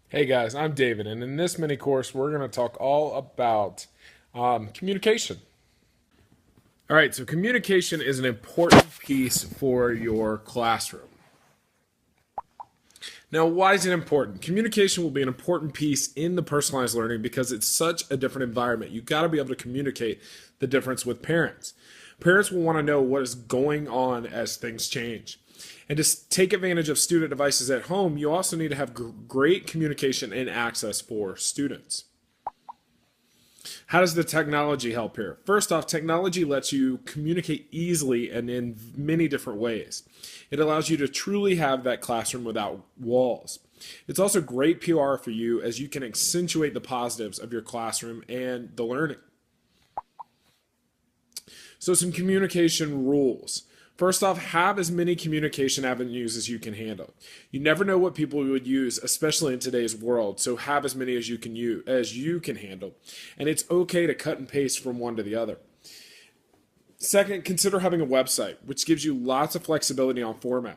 Hey guys, I'm David, and in this mini course, we're going to talk all about communication. All right, so communication is an important piece for your classroom. Now, why is it important? Communication will be an important piece in the personalized learning because it's such a different environment. You got to be able to communicate the difference with parents. Parents will want to know what is going on as things change. And to take advantage of student devices at home, you also need to have great communication and access for students. How does the technology help here? First off, technology lets you communicate easily and in many different ways. It allows you to truly have that classroom without walls. It's also great PR for you as you can accentuate the positives of your classroom and the learning. So, some communication rules. First off, have as many communication avenues as you can handle. You never know what people would use, especially in today's world. So have as many as you can handle. And it's okay to cut and paste from one to the other. Second, consider having a website, which gives you lots of flexibility on format.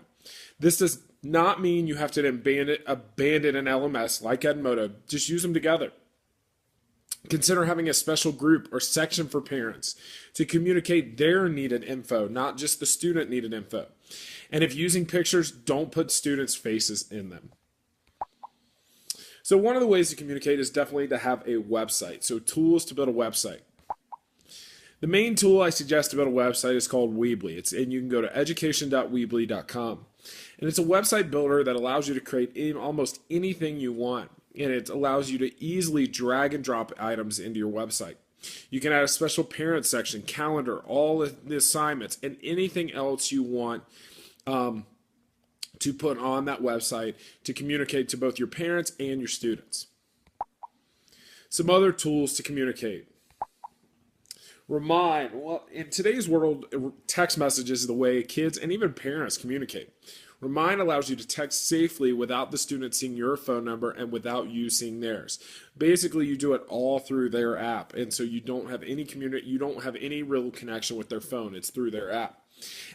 This does not mean you have to abandon an LMS like Edmodo. Just use them together. Consider having a special group or section for parents to communicate their needed info, not just the student needed info. And if using pictures, don't put students' faces in them. So one of the ways to communicate is definitely to have a website. So tools to build a website. The main tool I suggest to build a website is called Weebly. And you can go to education.weebly.com. And it's a website builder that allows you to create almost anything you want. And it allows you to easily drag and drop items into your website. You can add a special parent section, calendar, all of the assignments, and anything else you want to put on that website to communicate to both your parents and your students. Some other tools to communicate. Remind. Well, in today's world, text messages is the way kids and even parents communicate. Remind allows you to text safely without the student seeing your phone number and without you seeing theirs. Basically, you do it all through their app, and so you don't have any real connection with their phone. It's through their app.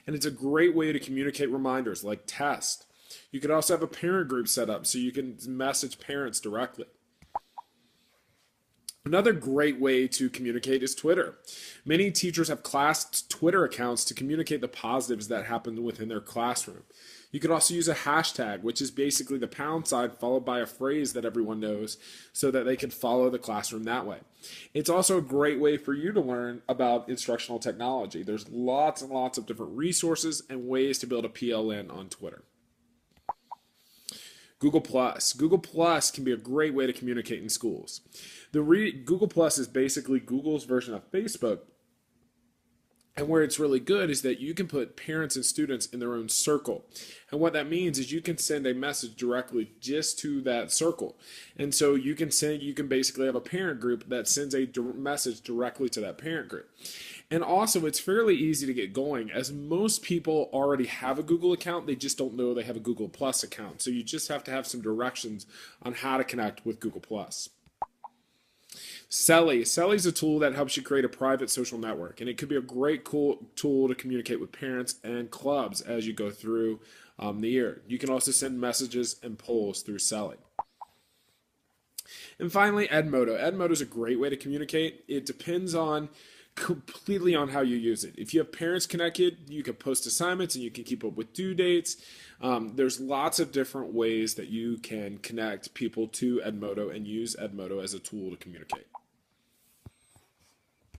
And it's a great way to communicate reminders like test. You could also have a parent group set up so you can message parents directly. Another great way to communicate is Twitter. Many teachers have class Twitter accounts to communicate the positives that happen within their classroom. You could also use a hashtag, which is basically the pound sign followed by a phrase that everyone knows so that they can follow the classroom that way. It's also a great way for you to learn about instructional technology. There's lots and lots of different resources and ways to build a PLN on Twitter. Google Plus. Google Plus can be a great way to communicate in schools. Google Plus is basically Google's version of Facebook. And where it's really good is that you can put parents and students in their own circle. And what that means is you can send a message directly just to that circle. And so you can basically have a parent group that sends a message directly to that parent group. And also, it's fairly easy to get going as most people already have a Google account. They just don't know they have a Google Plus account. So you just have to have some directions on how to connect with Google Plus. Selly. Selly is a tool that helps you create a private social network, and it could be a great cool tool to communicate with parents and clubs as you go through the year. You can also send messages and polls through Selly. And finally, Edmodo. Edmodo is a great way to communicate. It depends completely on how you use it. If you have parents connected, you can post assignments and you can keep up with due dates. There's lots of different ways that you can connect people to Edmodo and use Edmodo as a tool to communicate.